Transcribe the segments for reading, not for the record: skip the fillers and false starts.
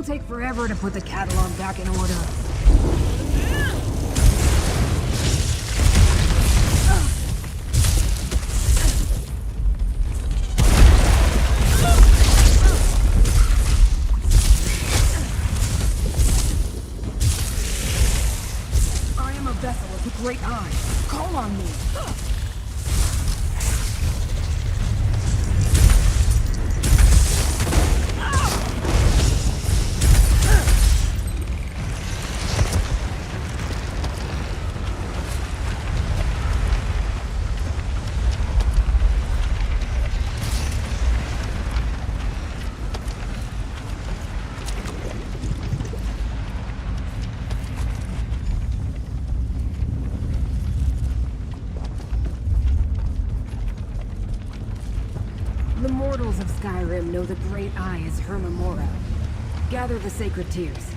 will take forever to put the catalog back in order. I am a vessel of the Great Eye. Call on me. The mortals of Skyrim know the Great Eye is Hermamora. Gather the sacred tears.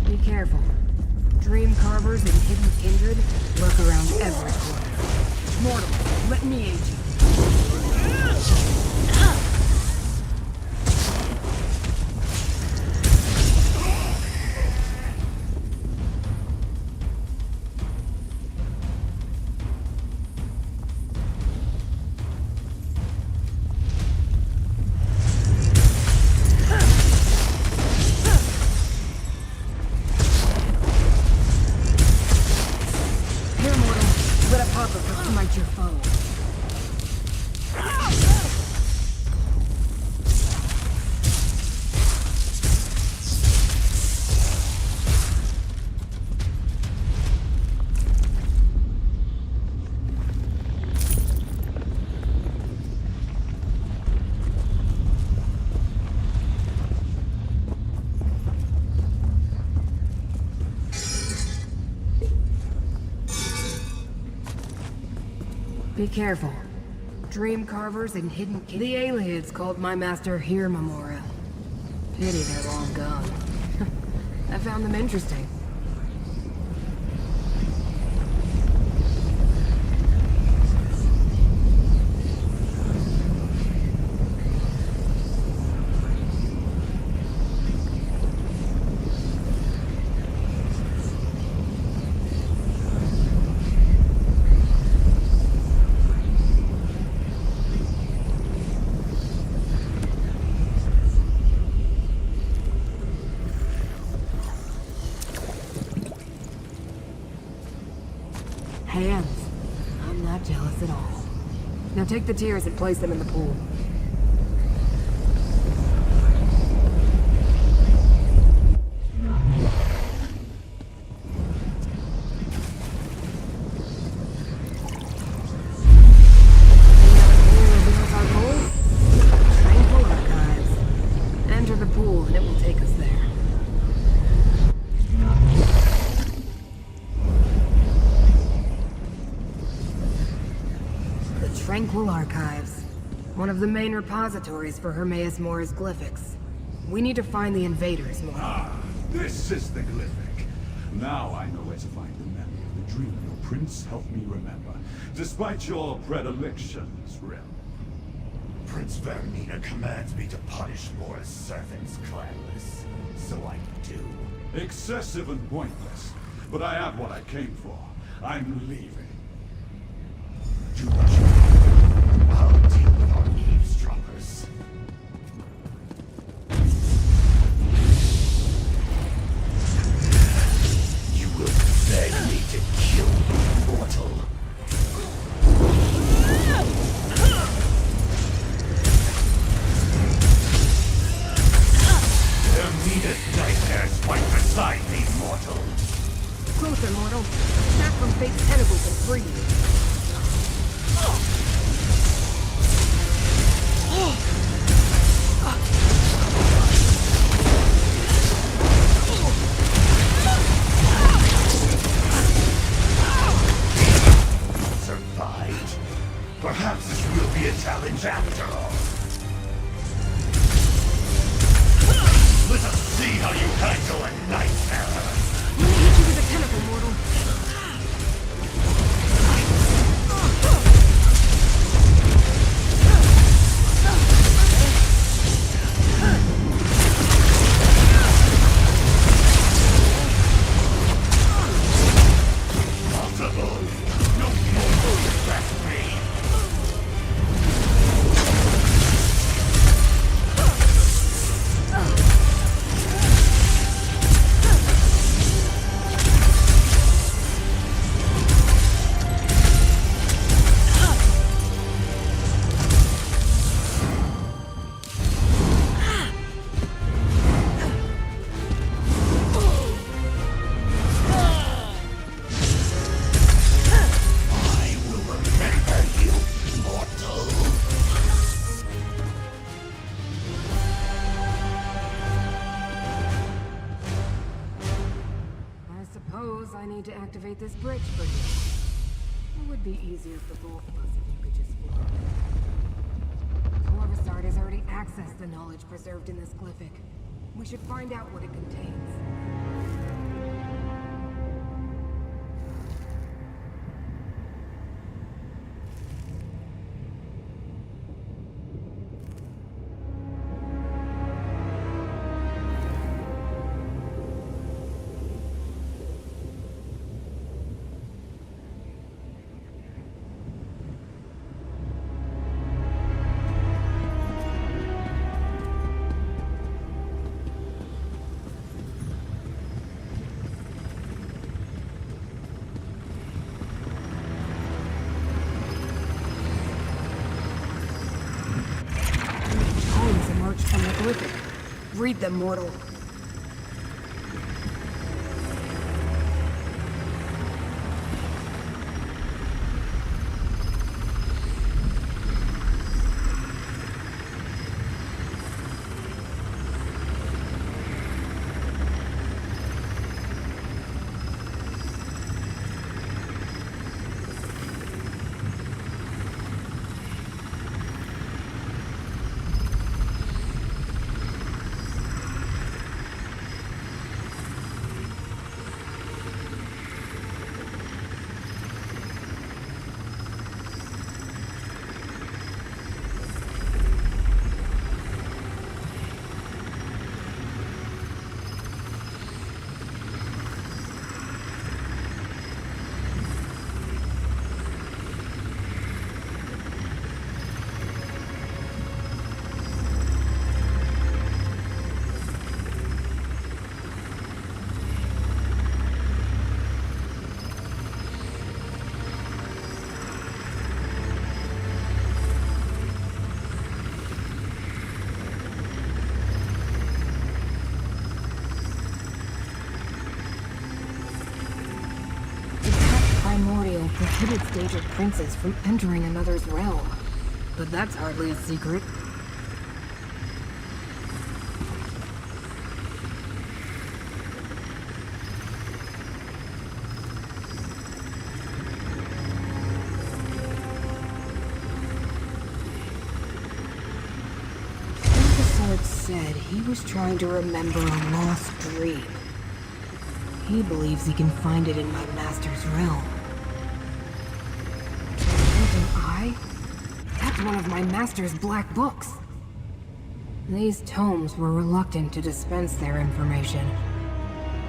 Be careful. Dream carvers and hidden kindred lurk around every corner. Mortal, let me aid you. Smite your foe. Be careful. Dream carvers and hidden the aliens called my master Hermamora. Pity they're long gone. I found them interesting. Hands. I'm not jealous at all. Now take the tears and place them in the pool. Tranquil Archives. Enter the pool and it will take us there. Tranquil Archives. One of the main repositories for Hermaeus Mora's glyphics. We need to find the invaders, Mora. Ah, this is the glyphic. Now I know where to find the memory of the dream your prince helped me remember, despite your predilections, Rem. Prince Vermina commands me to punish Mora's servants, clanless. So I do. Excessive and pointless. But I have what I came for. I'm leaving. Do what you I'll deal with our eavesdroppers. You will beg me to kill you, mortal. Their meanest nightmares fight beside me, mortal. Closer, mortal. Snap from Fate's tentacles and free you. Survived. Perhaps this will be a challenge after all. Let us see how you handle a nightmare. I'm gonna hit you with a tentacle, mortal. Possible. No mortal can grasp me. I will remember you, mortal. I suppose I need to activate this bridge for you. It would be easier for both of us if you could just figure it out. Corvusard has already accessed the knowledge preserved in this glyphic. We should find out what it contains. Tomes emerged from the glyphic. Read them, mortal. Primordial prohibits Daedric princes from entering another's realm. But that's hardly a secret. Corvusard said he was trying to remember a lost dream. He believes he can find it in my master's realm. Golden Eye? That's one of my master's black books. These tomes were reluctant to dispense their information.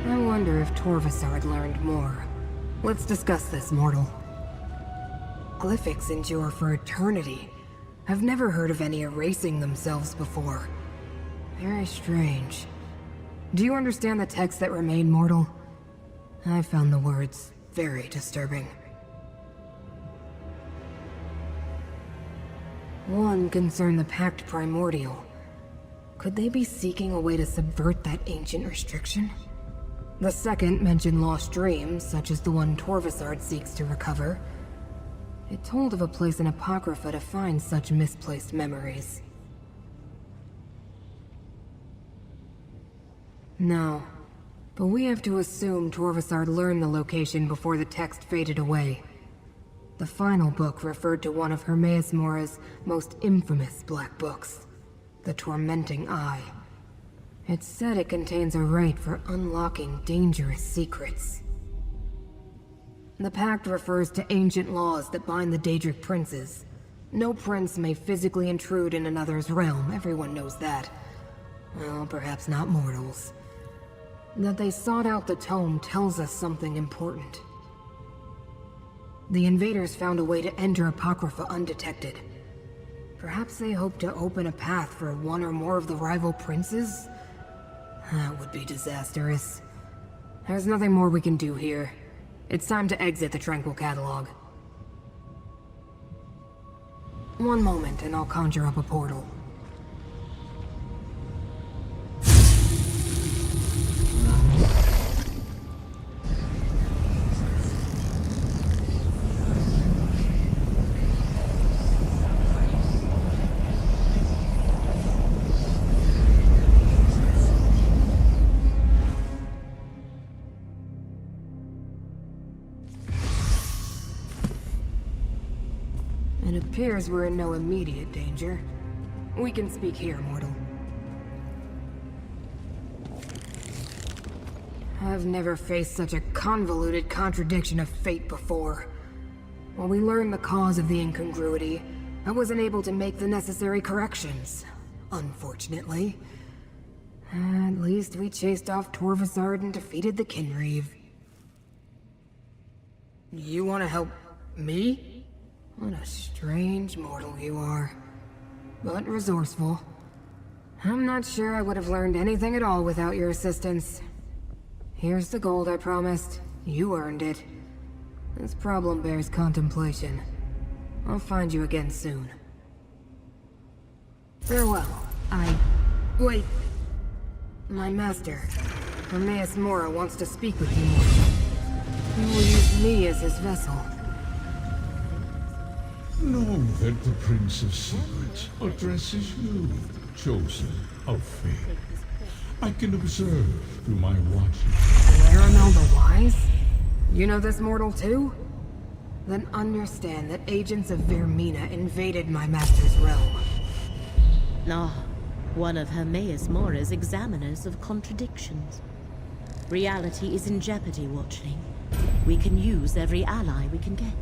I wonder if Torvusard learned more. Let's discuss this, mortal. Glyphics endure for eternity, I've never heard of any erasing themselves before. Very strange. Do you understand the text that remained, mortal? I found the words very disturbing. One concerned the Pact Primordial. Could they be seeking a way to subvert that ancient restriction? The second mentioned lost dreams, such as the one Torvasard seeks to recover. It told of a place in Apocrypha to find such misplaced memories. No, but we have to assume Torvasard learned the location before the text faded away. The final book referred to one of Hermaeus Mora's most infamous black books, The Tormenting Eye. It said it contains a rite for unlocking dangerous secrets. The Pact refers to ancient laws that bind the Daedric princes. No prince may physically intrude in another's realm, everyone knows that. Well, perhaps not mortals. That they sought out the tome tells us something important. The invaders found a way to enter Apocrypha undetected. Perhaps they hoped to open a path for one or more of the rival princes? That would be disastrous. There's nothing more we can do here. It's time to exit the Tranquil Catalog. One moment and I'll conjure up a portal. It appears we're in no immediate danger. We can speak here, mortal. I've never faced such a convoluted contradiction of fate before. When we learned the cause of the incongruity, I wasn't able to make the necessary corrections, unfortunately. At least we chased off Torvasard and defeated the Kinreeve. You want to help me? What a strange mortal you are. But resourceful. I'm not sure I would have learned anything at all without your assistance. Here's the gold I promised. You earned it. This problem bears contemplation. I'll find you again soon. Farewell. Wait. My master, Hermaeus Mora, wants to speak with you more. He will use me as his vessel. Know that the Prince of Secrets addresses you, chosen of fate. I can observe through my watching. Laramel the Wise? You know this mortal too? Then understand that agents of Vermina invaded my master's realm. Ah, one of Hermaeus Mora's examiners of contradictions. Reality is in jeopardy, Watchling. We can use every ally we can get.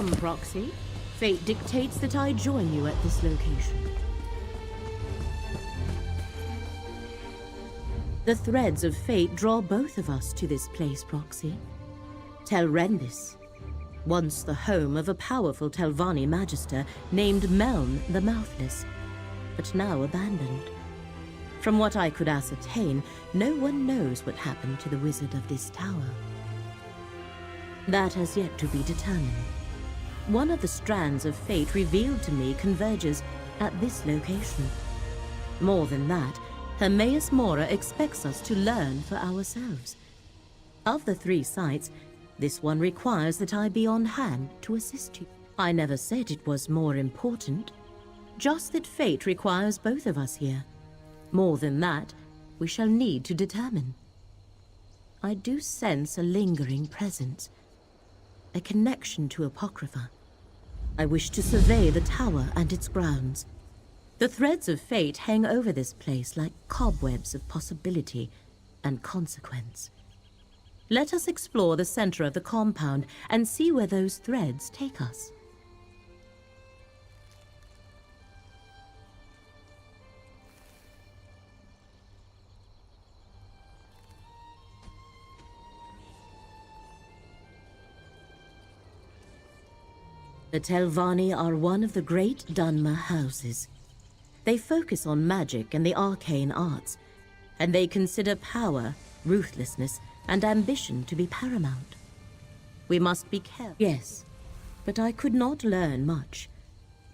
Come, Proxy. Fate dictates that I join you at this location. The threads of fate draw both of us to this place, Proxy. Telrendis, once the home of a powerful Telvanni Magister named Meln the Mouthless, but now abandoned. From what I could ascertain, no one knows what happened to the wizard of this tower. That has yet to be determined. One of the strands of fate revealed to me converges at this location. More than that, Hermaeus Mora expects us to learn for ourselves. Of the 3 sites, this one requires that I be on hand to assist you. I never said it was more important, just that fate requires both of us here. More than that, we shall need to determine. I do sense a lingering presence, a connection to Apocrypha. I wish to survey the tower and its grounds. The threads of fate hang over this place like cobwebs of possibility and consequence. Let us explore the center of the compound and see where those threads take us. The Telvanni are one of the great Dunmer houses. They focus on magic and the arcane arts, and they consider power, ruthlessness, and ambition to be paramount. We must be careful. Yes, but I could not learn much.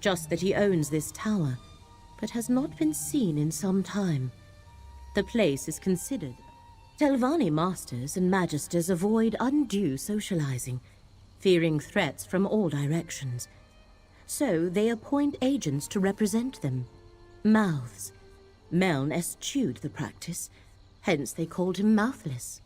Just that he owns this tower, but has not been seen in some time. The place is considered. Telvanni masters and magisters avoid undue socializing, fearing threats from all directions. So they appoint agents to represent them. Mouths. Meln eschewed the practice, hence they called him Mouthless.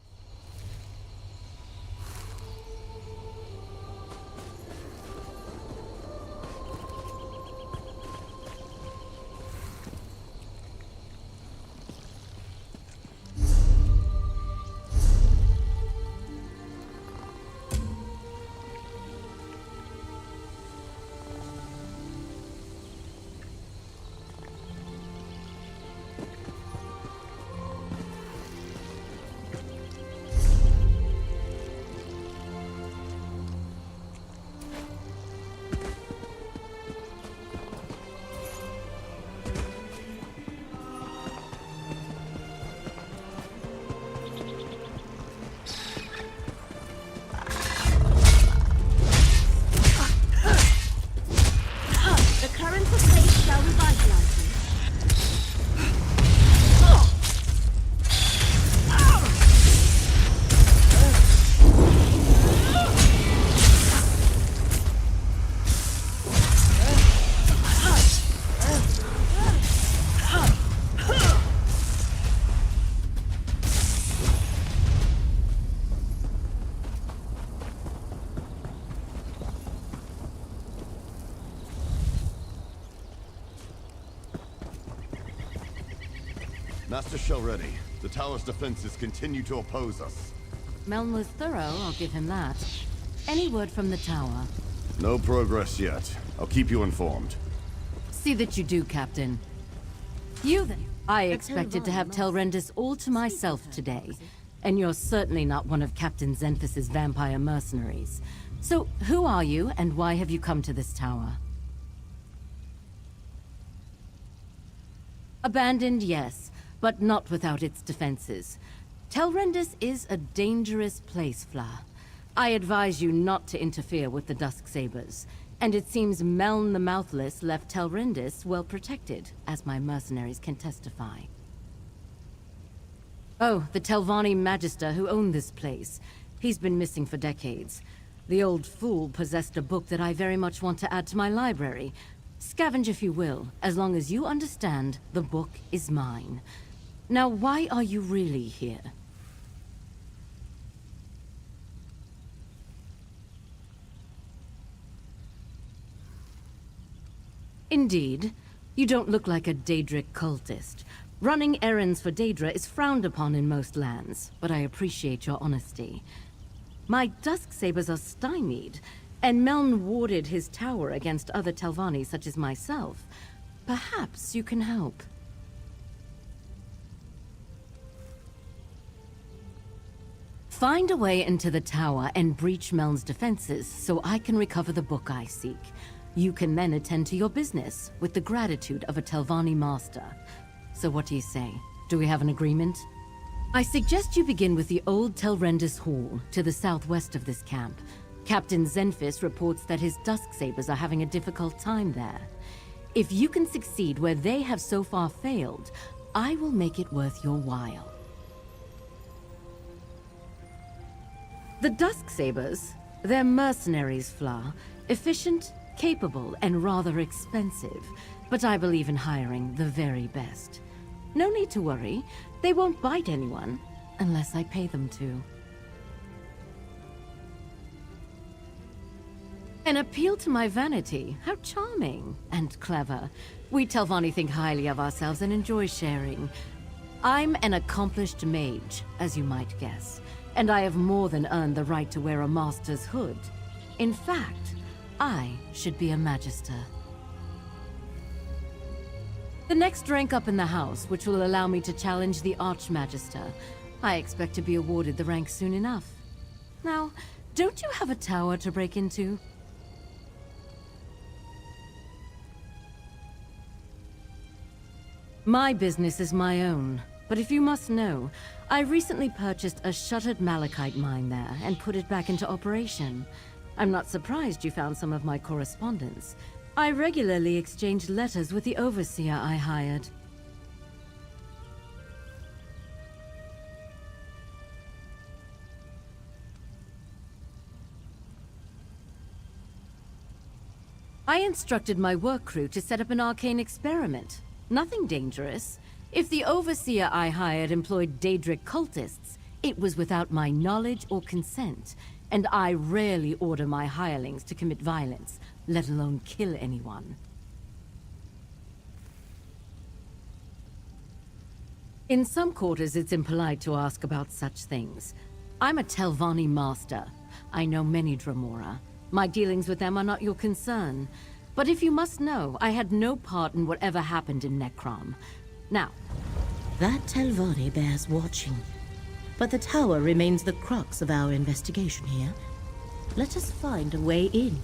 Master Shelready, the tower's defenses continue to oppose us. Meln was thorough, I'll give him that. Any word from the tower? No progress yet. I'll keep you informed. See that you do, Captain. You then. I expected to have Telrendis all to myself today. And you're certainly not one of Captain Xenthus' vampire mercenaries. So, who are you, and why have you come to this tower? Abandoned, yes, but not without its defenses. Telrendis is a dangerous place, Fla. I advise you not to interfere with the Dusksabers, and it seems Meln the Mouthless left Telrendis well protected, as my mercenaries can testify. Oh, the Telvanni Magister who owned this place. He's been missing for decades. The old fool possessed a book that I very much want to add to my library. Scavenge if you will, as long as you understand the book is mine. Now, why are you really here? Indeed. You don't look like a Daedric cultist. Running errands for Daedra is frowned upon in most lands, but I appreciate your honesty. My Dusksabers are stymied. and Meln warded his tower against other Telvanni such as myself. Perhaps you can help. Find a way into the tower and breach Meln's defenses so I can recover the book I seek. You can then attend to your business with the gratitude of a Telvanni master. So what do you say? Do we have an agreement? I suggest you begin with the old Telrendis Hall to the southwest of this camp. Captain Zenfis reports that his Dusksabers are having a difficult time there. If you can succeed where they have so far failed, I will make it worth your while. The Dusksabers, they're mercenaries, Fla. Efficient, capable, and rather expensive. But I believe in hiring the very best. No need to worry. They won't bite anyone, unless I pay them to. An appeal to my vanity. How charming and clever. We Telvanni think highly of ourselves and enjoy sharing. I'm an accomplished mage, as you might guess. And I have more than earned the right to wear a master's hood. In fact, I should be a magister. The next rank up in the house, which will allow me to challenge the Archmagister. I expect to be awarded the rank soon enough. Now, don't you have a tower to break into? My business is my own. But if you must know, I recently purchased a shuttered malachite mine there and put it back into operation. I'm not surprised you found some of my correspondence. I regularly exchange letters with the overseer I hired. I instructed my work crew to set up an arcane experiment. Nothing dangerous. If the overseer I hired employed Daedric cultists, it was without my knowledge or consent, and I rarely order my hirelings to commit violence, let alone kill anyone. In some quarters, it's impolite to ask about such things. I'm a Telvanni master. I know many Dremora. My dealings with them are not your concern. But if you must know, I had no part in whatever happened in Necrom. Now, That Telvanni bears watching. But the tower remains the crux of our investigation here. Let us find a way in.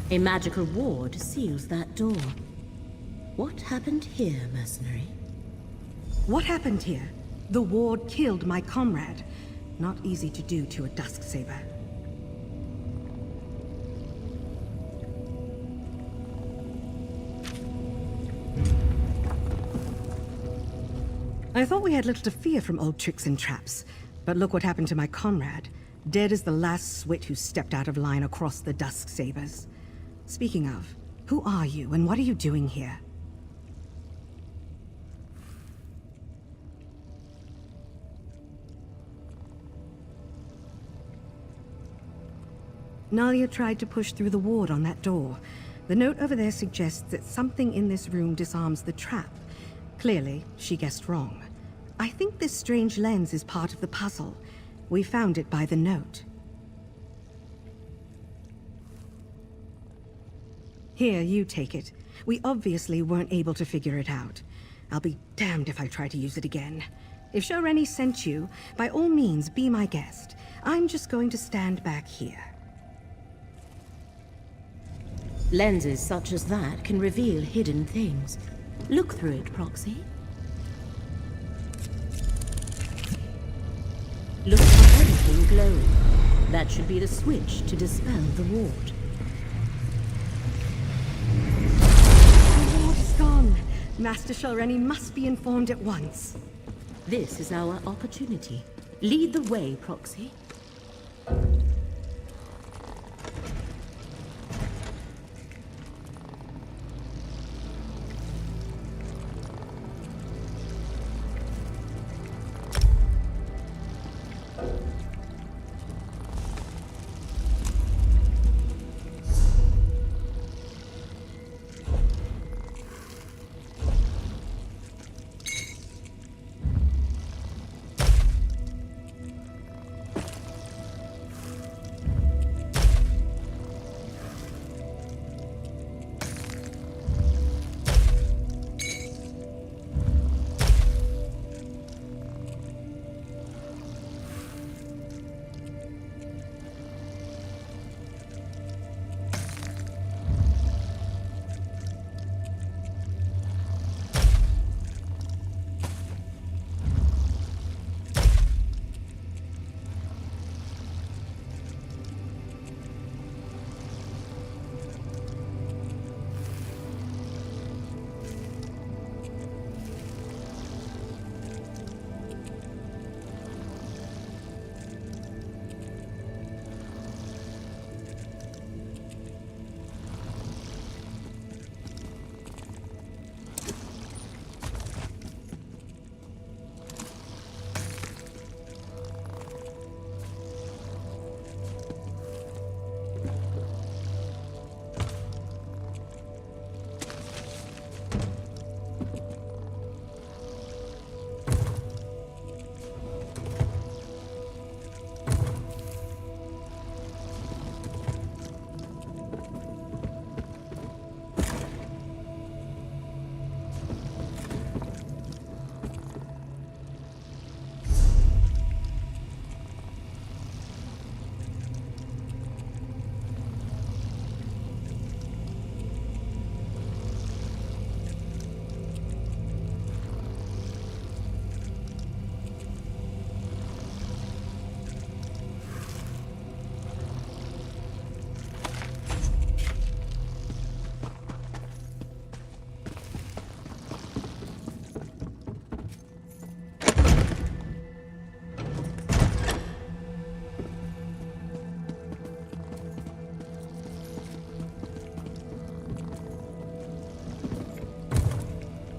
A magical ward seals that door. What happened here, mercenary? What happened here? The ward killed my comrade. Not easy to do to a Dusksaber. I thought we had little to fear from old tricks and traps. But look what happened to my comrade. Dead as the last swit who stepped out of line across the Dusksabers. Speaking of, who are you and what are you doing here? Nalia tried to push through the ward on that door. The note over there suggests that something in this room disarms the trap. Clearly, she guessed wrong. I think this strange lens is part of the puzzle. We found it by the note. Here, you take it. We obviously weren't able to figure it out. I'll be damned if I try to use it again. If Shoreni sent you, by all means, be my guest. I'm just going to stand back here. Lenses such as that can reveal hidden things. Look through it, Proxy. Look for anything glowing. That should be the switch to dispel the ward. The ward is gone. Master Shoreni must be informed at once. This is our opportunity. Lead the way, Proxy.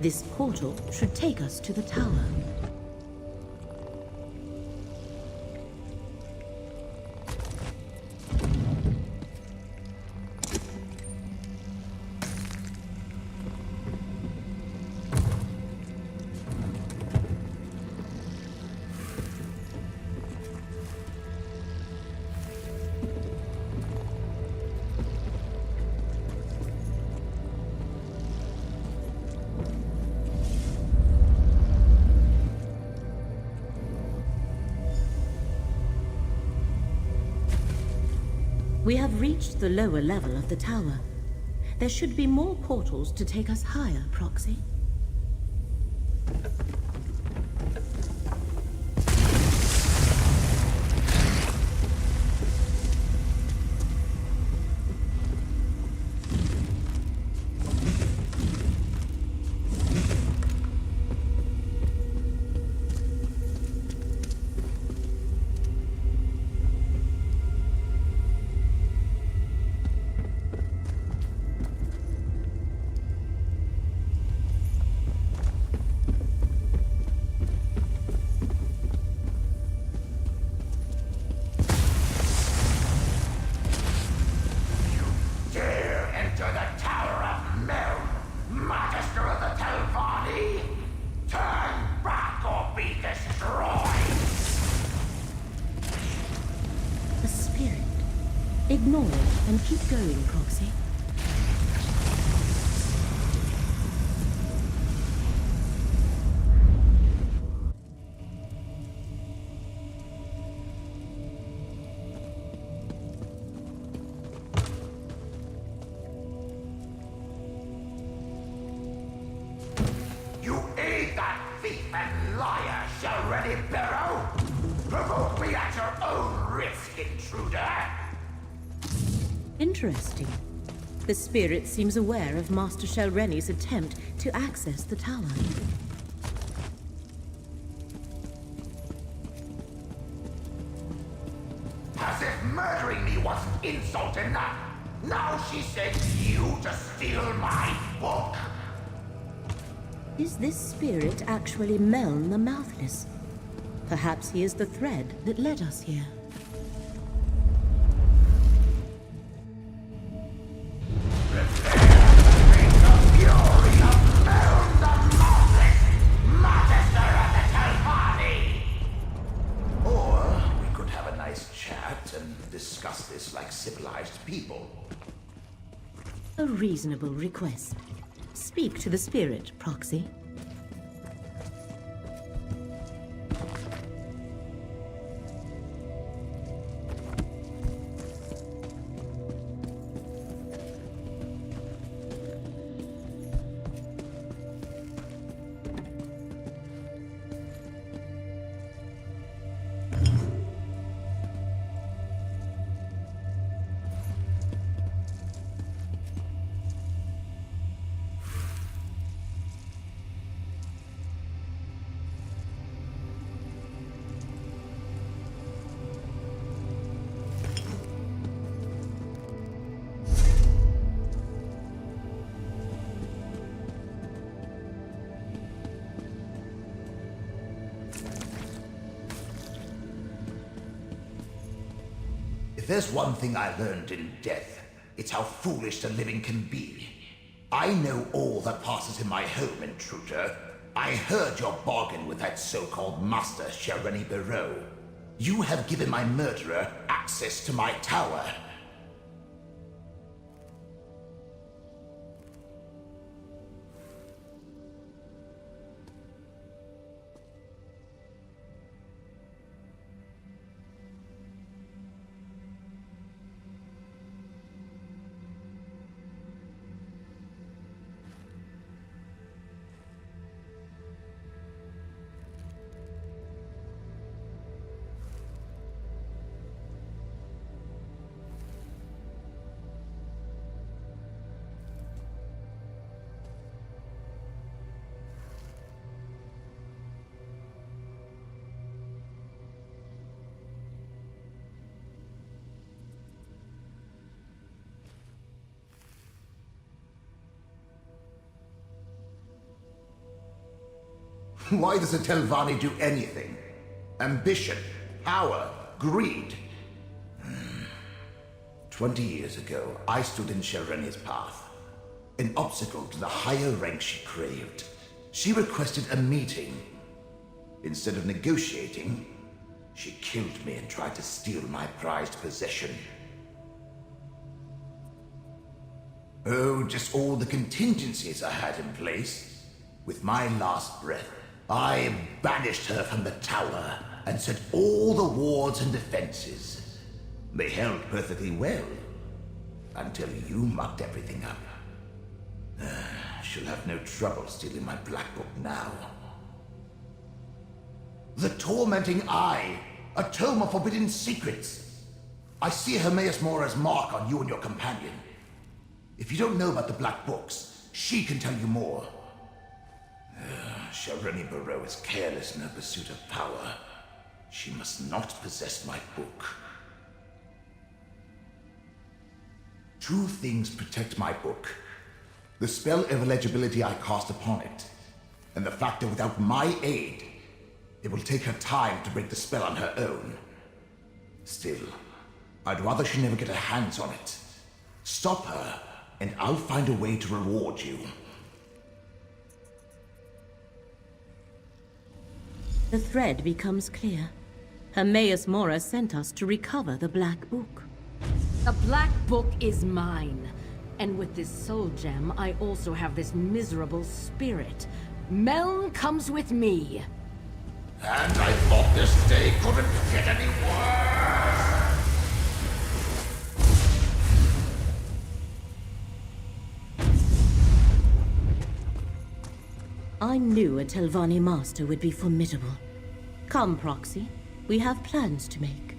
This portal should take us to the tower. We have reached the lower level of the tower. There should be more portals to take us higher, Proxy. Ignore it and keep going, Proxy. You aid that thief and liar, Shalreddie Barrow! Provoke me at your own risk, intruder! Interesting. The spirit seems aware of Master Shalreni's attempt to access the tower. As if murdering me wasn't insult enough. Now she sends you to steal my book. Is this spirit actually Meln the Mouthless? Perhaps he is the thread that led us here. Civilized people. A reasonable request. Speak to the spirit, Proxy. If there's one thing I learned in death, it's how foolish the living can be. I know all that passes in my home, intruder. I heard your bargain with that so-called Master Shalreddie Barrow. You have given my murderer access to my tower. Why does a Telvanni do anything? Ambition, power, greed. 20 years ago, I stood in Shalreni's path. An obstacle to the higher rank she craved. She requested a meeting. Instead of negotiating, she killed me and tried to steal my prized possession. Oh, just all the contingencies I had in place. With my last breath, I banished her from the tower and set all the wards and defenses. They held perfectly well. Until you mucked everything up. She'll have no trouble stealing my Black Book now. The Tormenting Eye! A tome of forbidden secrets! I see Hermaeus Mora's mark on you and your companion. If you don't know about the Black Books, she can tell you more. Shareni Barrow is careless in her pursuit of power. She must not possess my book. Two things protect my book. The spell of illegibility I cast upon it, and the fact that without my aid, it will take her time to break the spell on her own. Still, I'd rather she never get her hands on it. Stop her, and I'll find a way to reward you. The thread becomes clear. Hermaeus Mora sent us to recover the Black Book. The Black Book is mine. And with this soul gem, I also have this miserable spirit. Meln comes with me. And I thought this day couldn't get any worse! I knew a Telvanni master would be formidable. Come, Proxy. We have plans to make.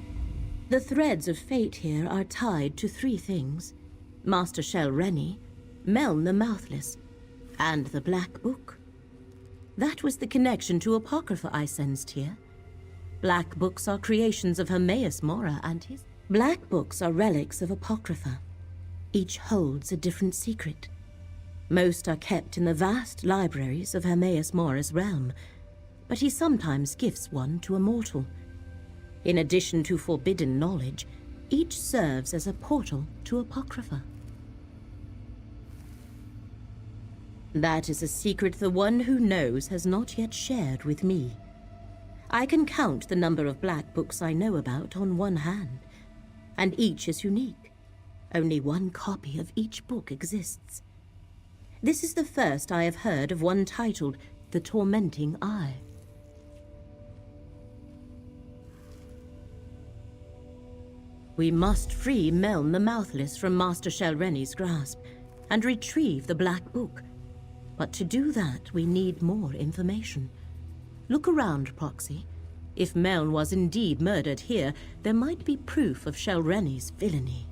The threads of fate here are tied to three things. Master Shel Reni, Meln the Mouthless, and the Black Book. That was the connection to Apocrypha I sensed here. Black Books are creations of Hermaeus Mora and his... Black Books are relics of Apocrypha. Each holds a different secret. Most are kept in the vast libraries of Hermaeus Mora's realm, but he sometimes gifts one to a mortal. In addition to forbidden knowledge, each serves as a portal to Apocrypha. That is a secret the one who knows has not yet shared with me. I can count the number of Black Books I know about on one hand, and each is unique. Only one copy of each book exists. This is the first I have heard of one titled The Tormenting Eye. We must free Meln the Mouthless from Master Shel Reni's grasp and retrieve the Black Book. But to do that, we need more information. Look around, Proxy. If Meln was indeed murdered here, there might be proof of Shel Reni's villainy.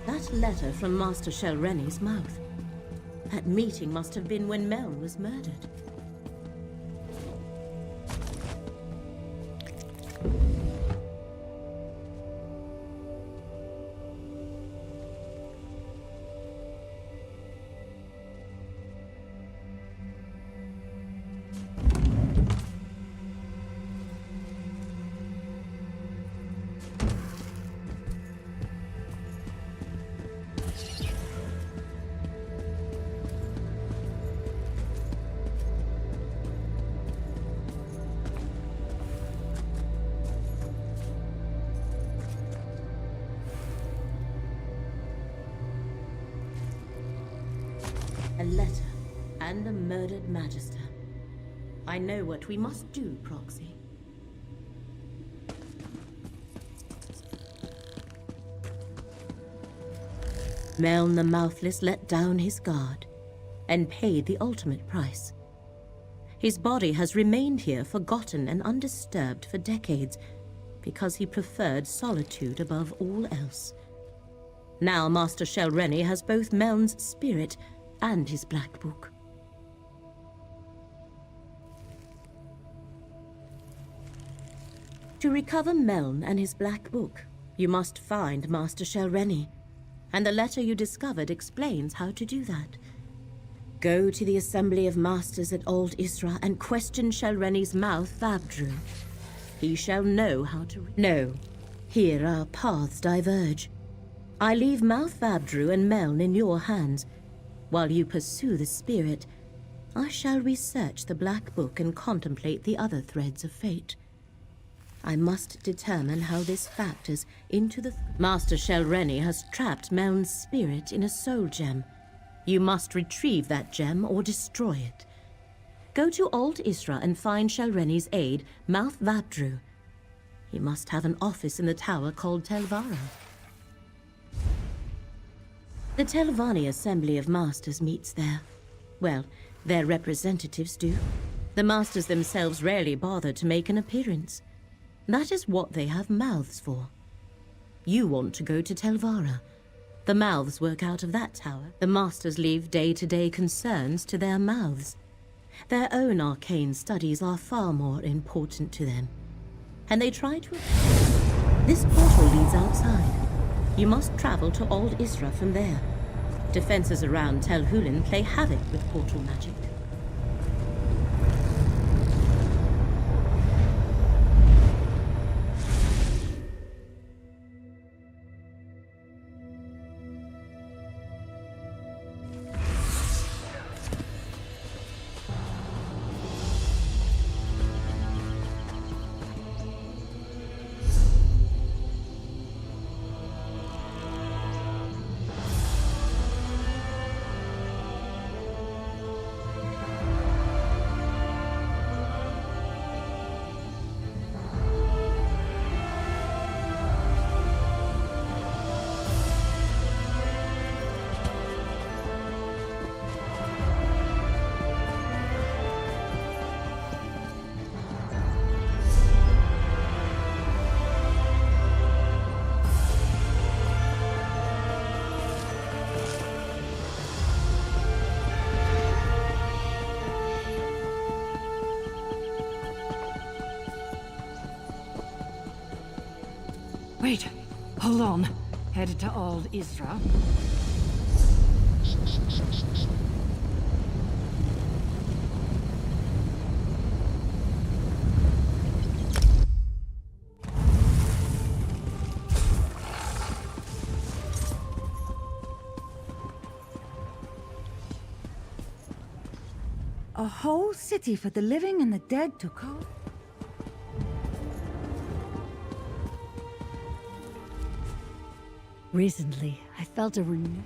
That letter from Master Shel Reni's mouth. That meeting must have been when Meln was murdered. A letter, and a murdered Magister. I know what we must do, Proxy. Meln the Mouthless let down his guard, and paid the ultimate price. His body has remained here forgotten and undisturbed for decades, because he preferred solitude above all else. Now Master Shel Reni has both Meln's spirit and his Black Book. To recover Meln and his Black Book, you must find Master Shel Reni, and the letter you discovered explains how to do that. Go to the Assembly of Masters at Old Isra and question Shalreni's mouth, Vabdru. He shall know how to... No. Here our paths diverge. I leave Mouth Vabdru and Meln in your hands. While you pursue the spirit, I shall research the Black Book and contemplate the other threads of fate. I must determine how this factors into the... Master Shalreni has trapped Meln's spirit in a soul gem. You must retrieve that gem or destroy it. Go to Old Isra and find Shalreni's aide, Mouth Vabdru. He must have an office in the tower called Telvara. The Telvanni Assembly of Masters meets there. Well, their representatives do. The Masters themselves rarely bother to make an appearance. That is what they have mouths for. You want to go to Telvara. The mouths work out of that tower. The Masters leave day-to-day concerns to their mouths. Their own arcane studies are far more important to them. And they try to... This portal leads outside. You must travel to Old Isra from there. Defenses around Tel Hulin play havoc with portal magic. Wait, hold on. Headed to Old Isra. A whole city for the living and the dead to call? Recently, I felt a renewal.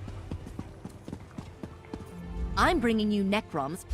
I'm bringing you Necrom's...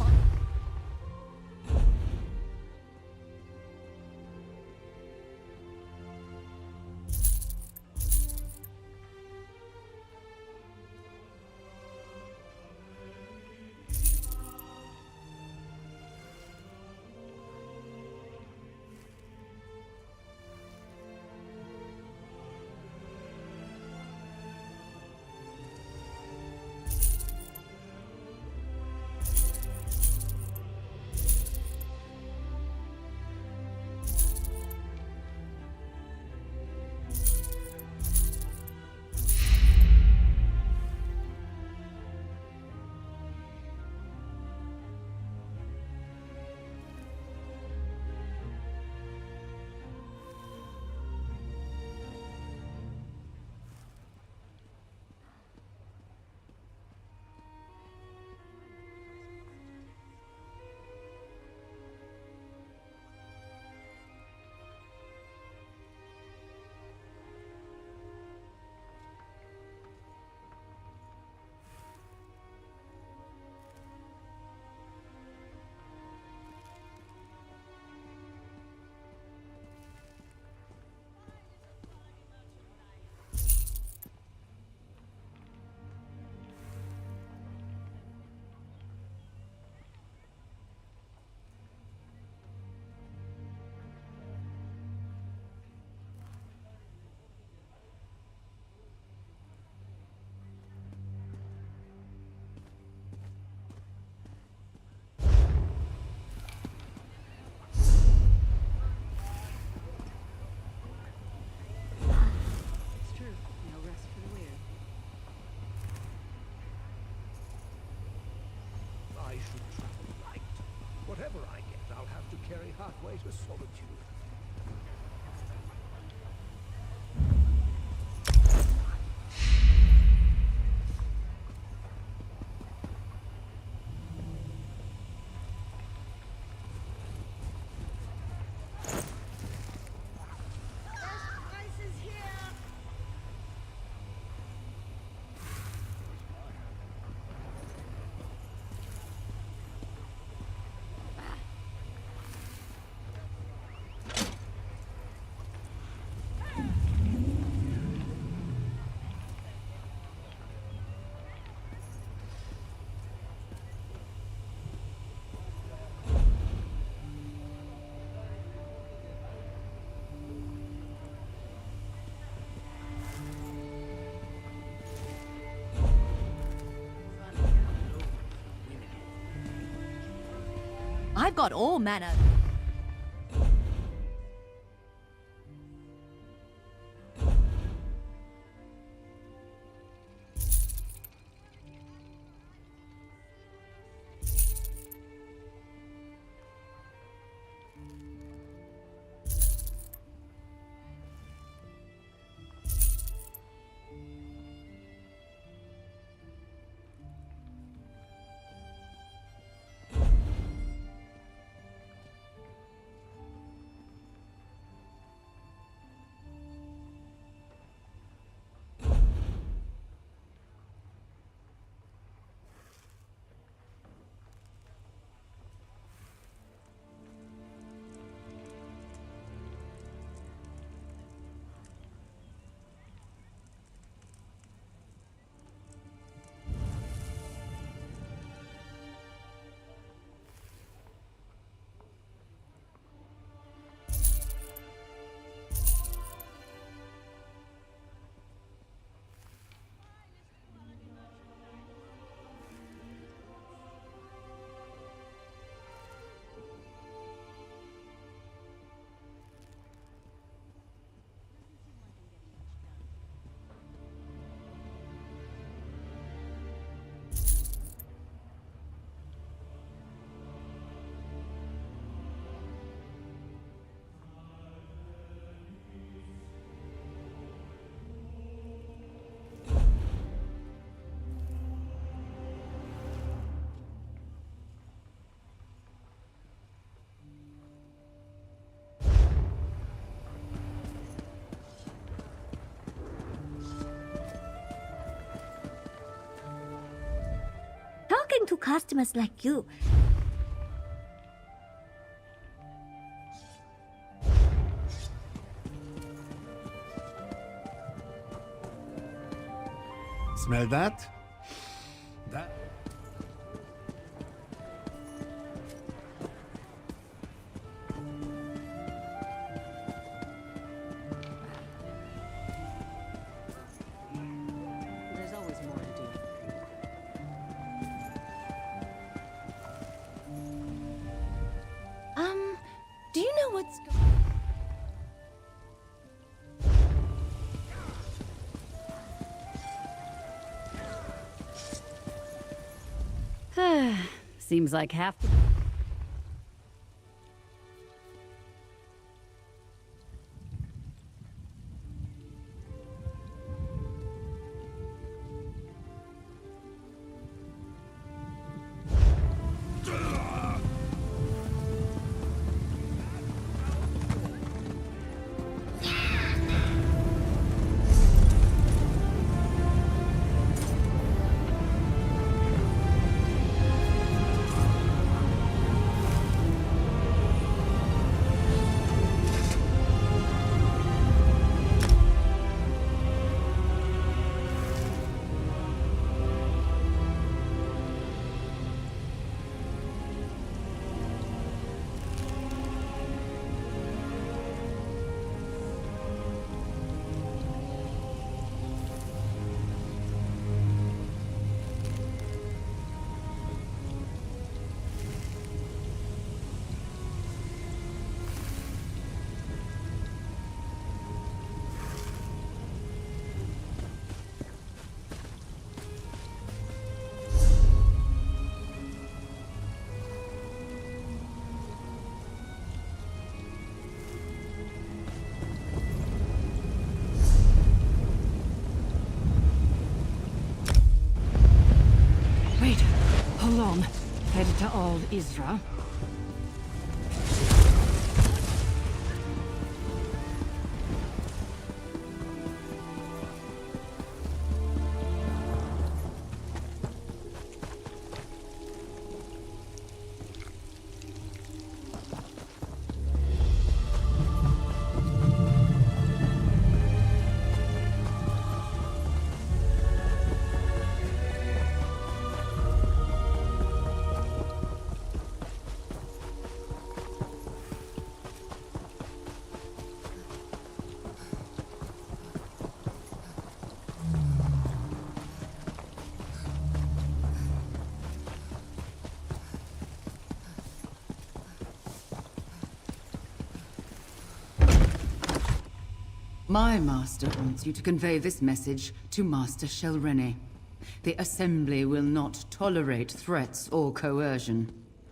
whatever I get, I'll have to carry halfway to solitude. I've got all manner. Talking to customers like you. Smell that? That... There's always more to do. Do you know what's... Seems like half the... hold on. Headed to Old Isra. My master wants you to convey this message to Master Shelrene. The Assembly will not tolerate threats or coercion.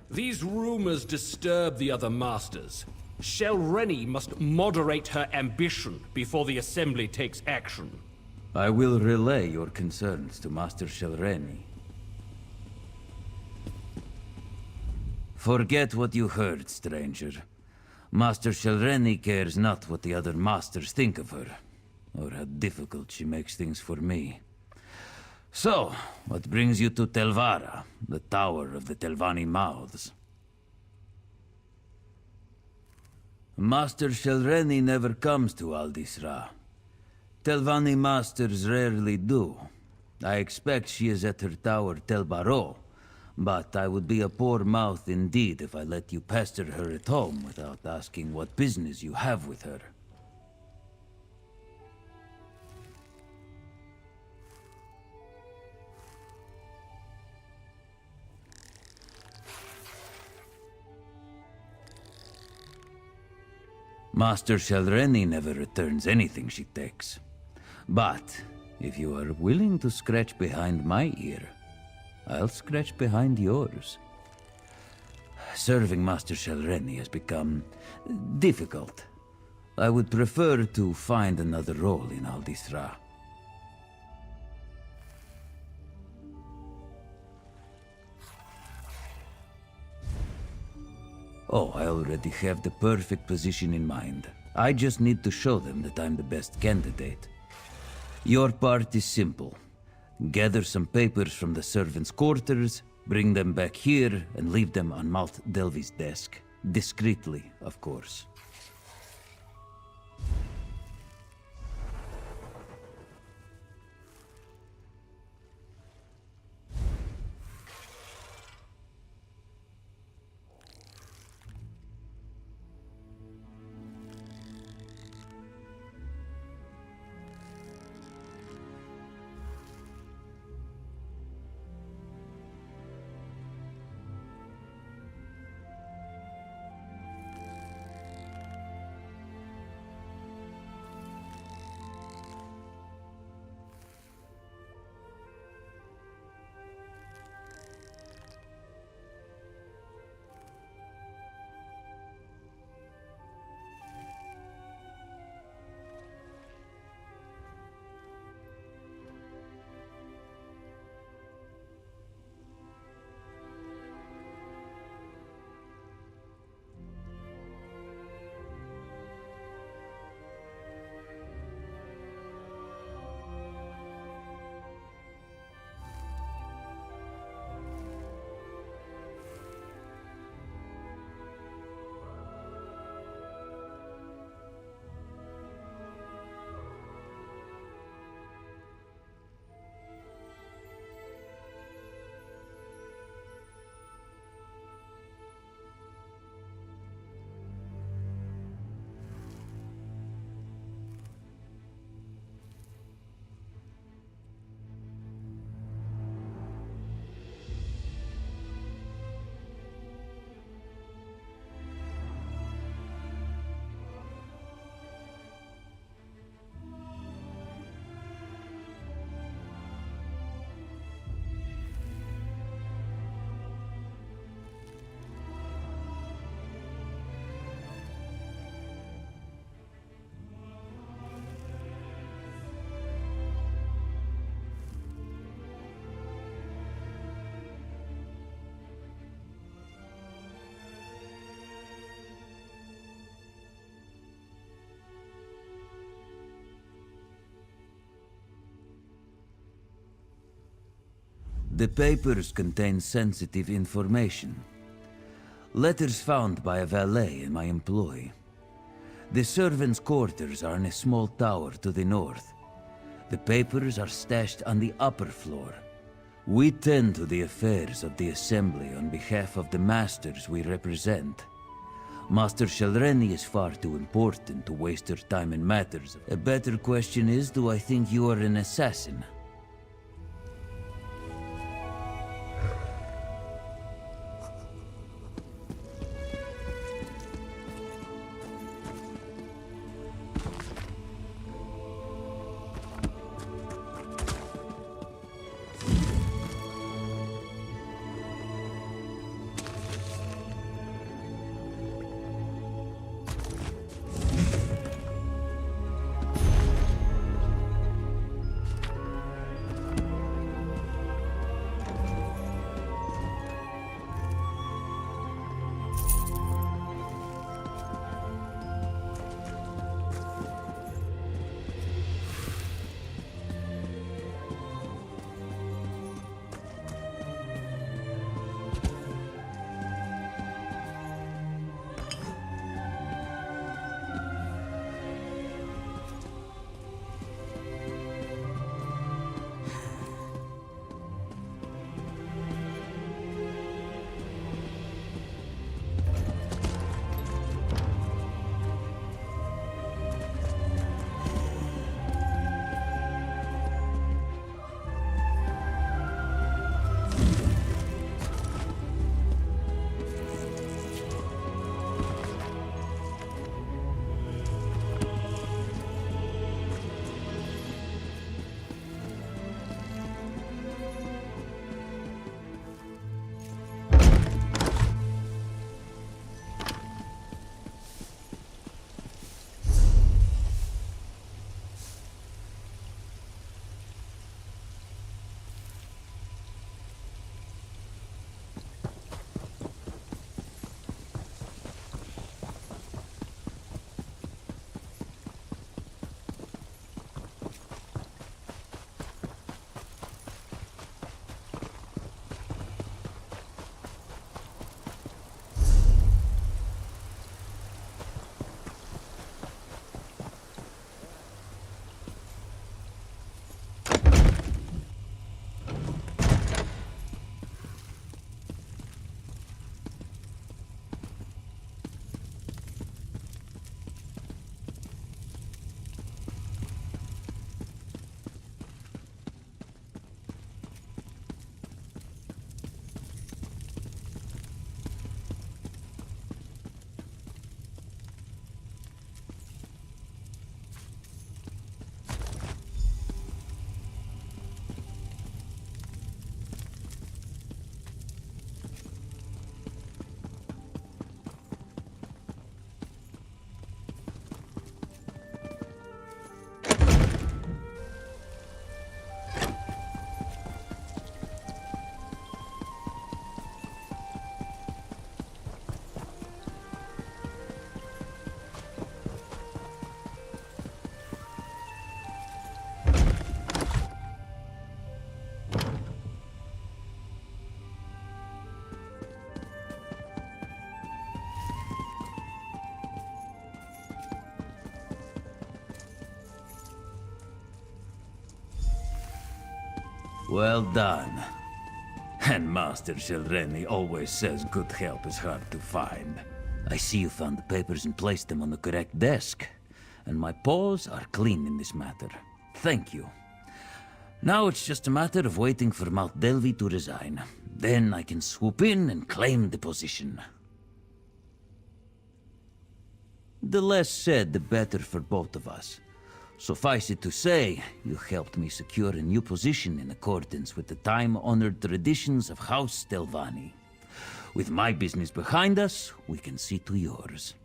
These rumors disturb the other masters. Shelrene must moderate her ambition before the Assembly takes action. I will relay your concerns to Master Shelrene. Forget what you heard, stranger. Master Shelrene cares not what the other masters think of her, or how difficult she makes things for me. So, what brings you to Telvara, the Tower of the Telvanni Mouths? Master Shelrene never comes to Aldisra. Telvanni masters rarely do. I expect she is at her tower Tel Baro, but I would be a poor mouth indeed if I let you pester her at home without asking what business you have with her. Master Shelrene never returns anything she takes. But if you are willing to scratch behind my ear, I'll scratch behind yours. Serving Master Shelrene has become difficult. I would prefer to find another role in Aldisra. Oh, I already have the perfect position in mind. I just need to show them that I'm the best candidate. Your part is simple. Gather some papers from the servants' quarters, bring them back here, and leave them on Malt Delvi's desk. Discreetly, of course. The papers contain sensitive information. Letters found by a valet in my employ. The servants' quarters are in a small tower to the north. The papers are stashed on the upper floor. We tend to the affairs of the Assembly on behalf of the masters we represent. Master Shalreni is far too important to waste her time in matters. A better question is, do I think you are an assassin? Well done. And Master Shalreni always says good help is hard to find. I see you found the papers and placed them on the correct desk. And my paws are clean in this matter. Thank you. Now it's just a matter of waiting for Mount Delvi to resign. Then I can swoop in and claim the position. The less said, the better for both of us. Suffice it to say, you helped me secure a new position in accordance with the time-honored traditions of House Telvanni. With my business behind us, we can see to yours.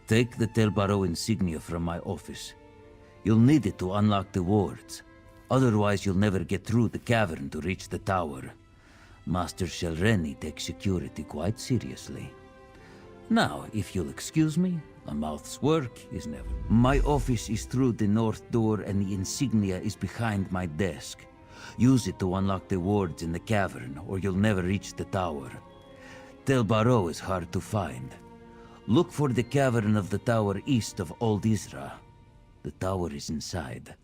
Take the Tel Baro insignia from my office. You'll need it to unlock the wards. Otherwise, you'll never get through the cavern to reach the tower. Master Shalreni takes security quite seriously. Now, if you'll excuse me, a mouth's work is never. My office is through the north door and the insignia is behind my desk. Use it to unlock the wards in the cavern, or you'll never reach the tower. Tel Barrow is hard to find. Look for the cavern of the tower east of Old Isra. The tower is inside.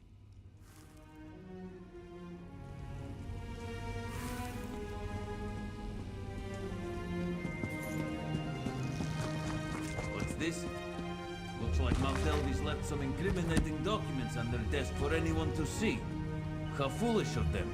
What's this? Looks like Mount Elvis left some incriminating documents on their desk for anyone to see. How foolish of them.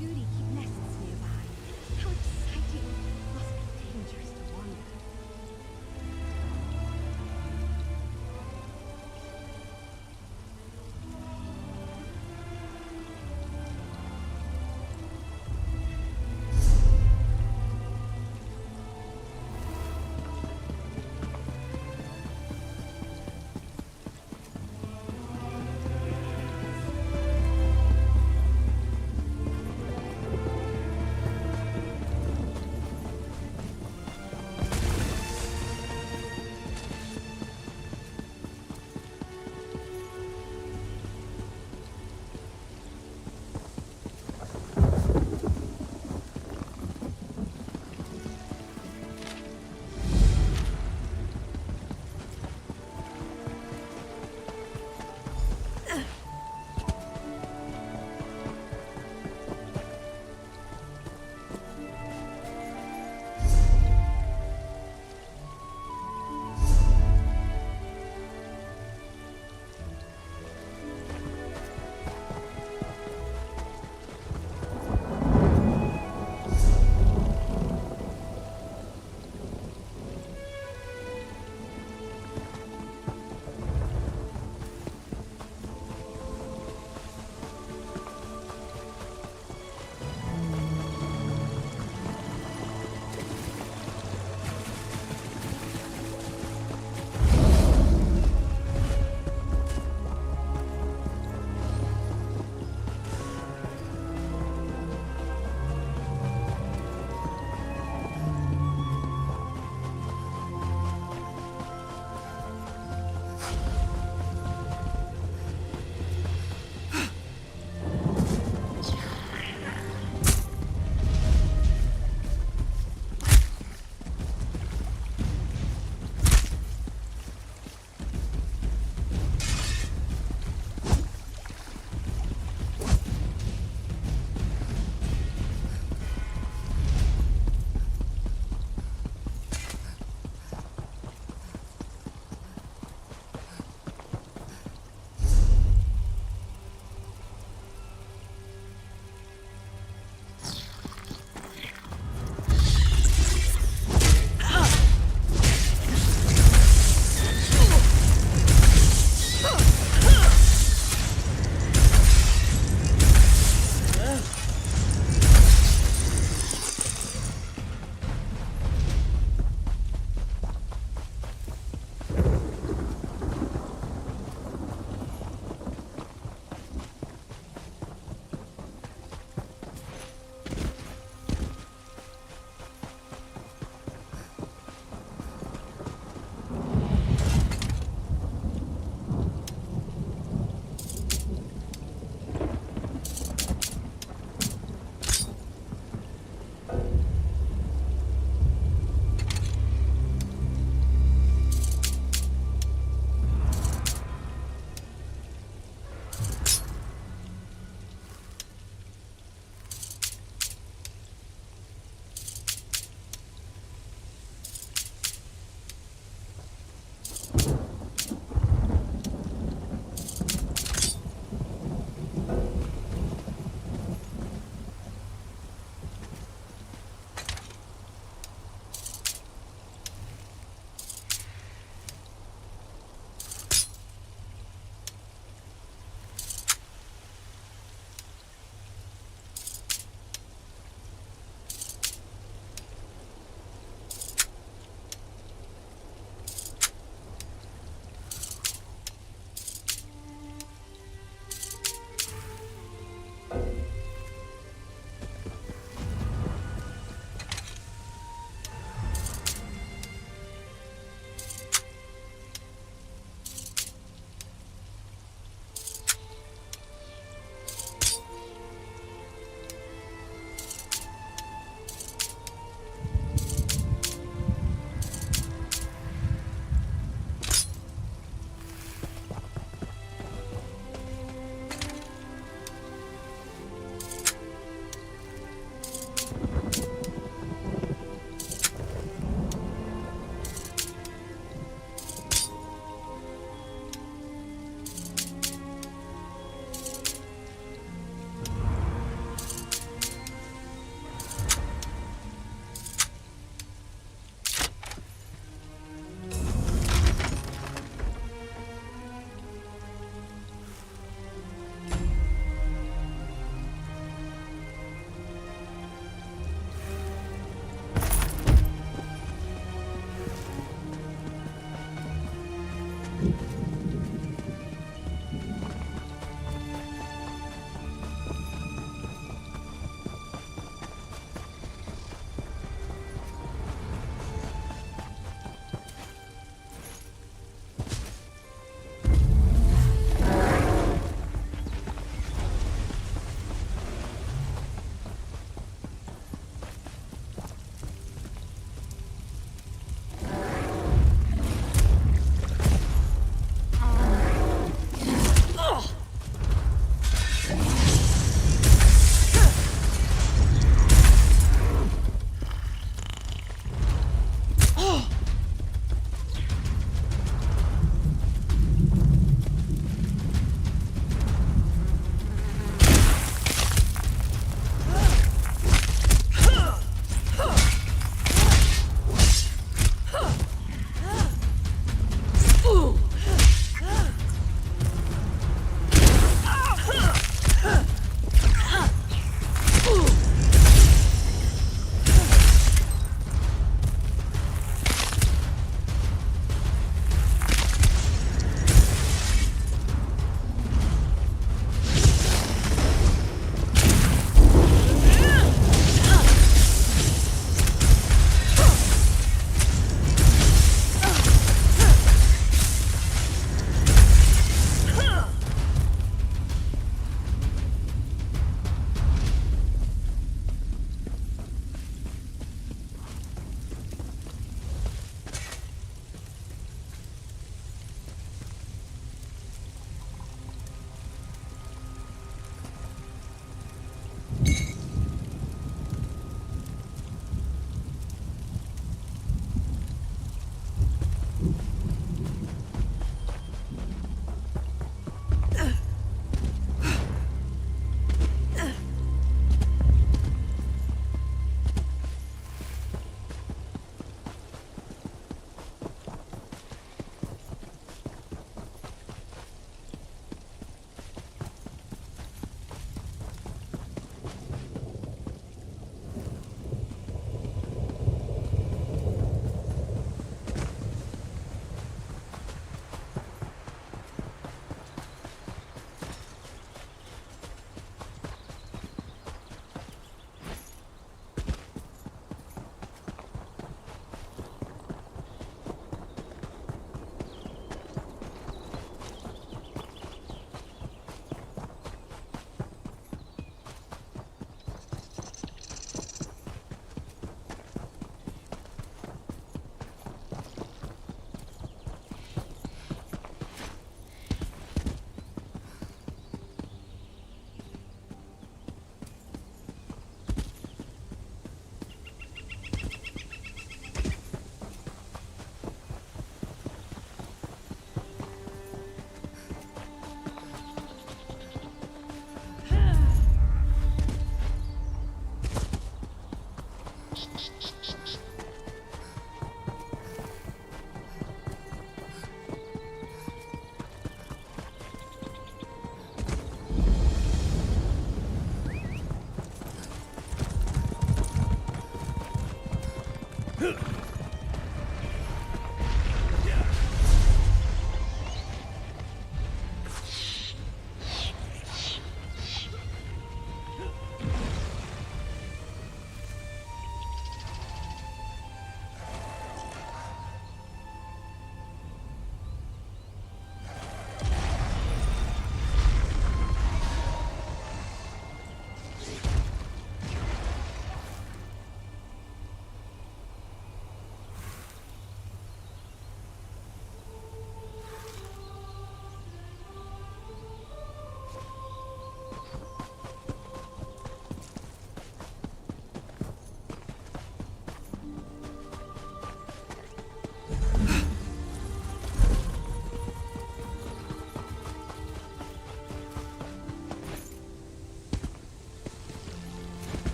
Goody keep nests nearby. How exciting! Must be dangerous to wander.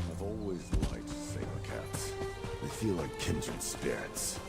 I've always liked saber cats. They feel like kindred spirits.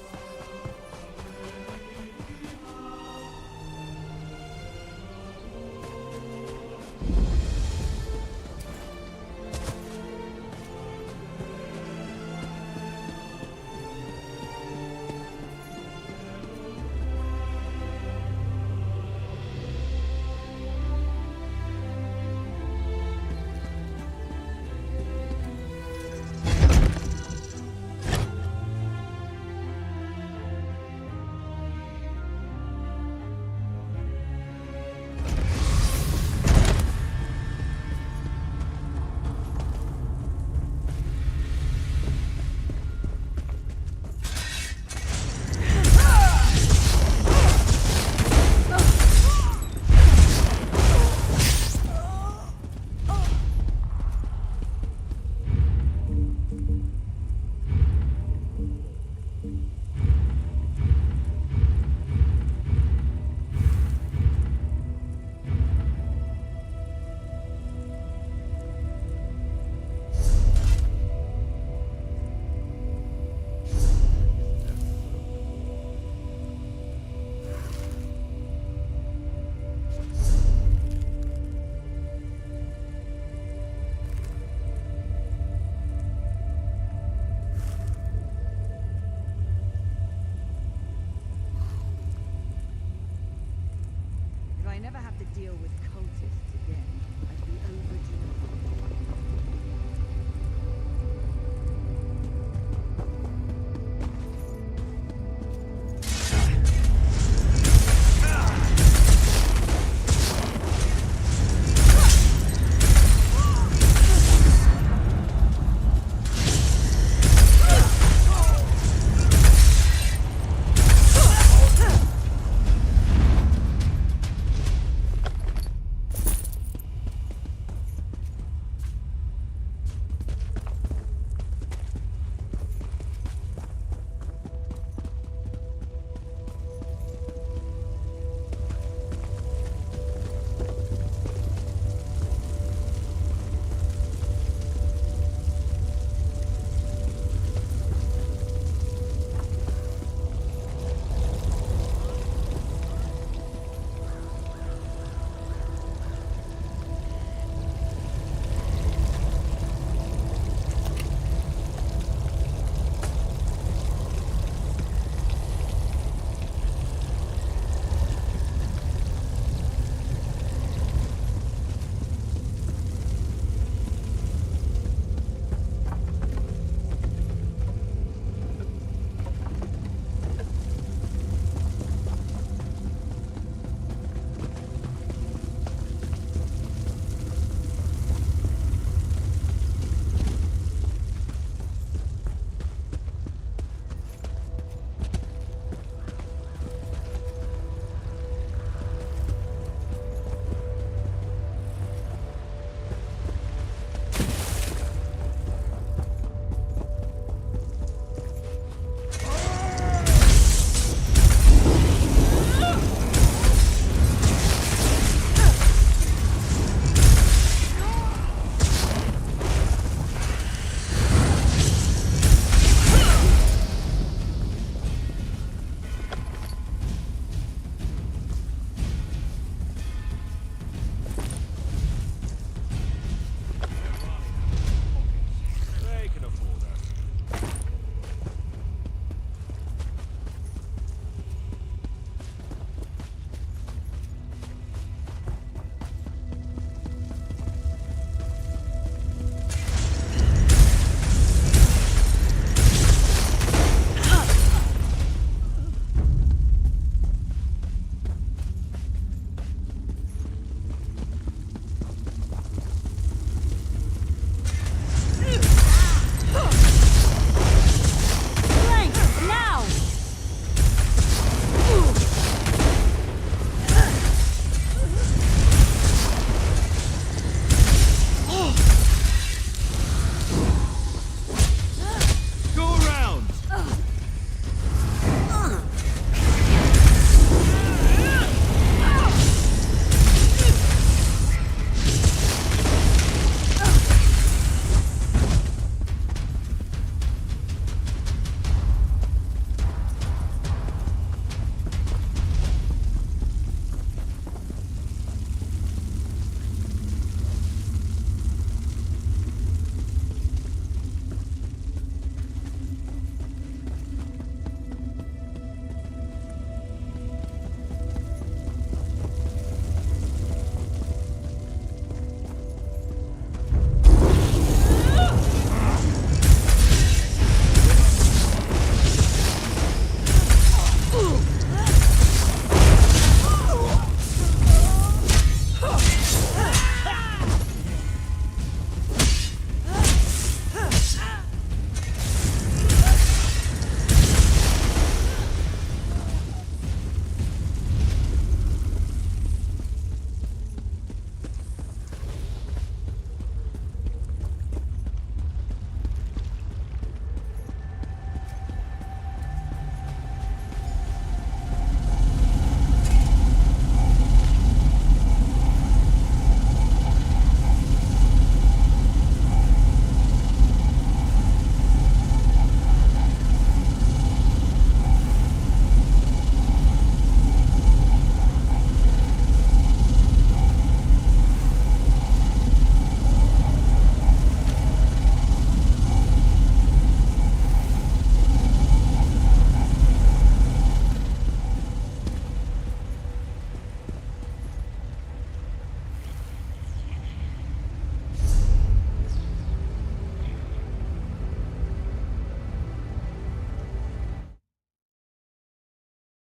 If I never have to deal with cultists again, I'd be overdue.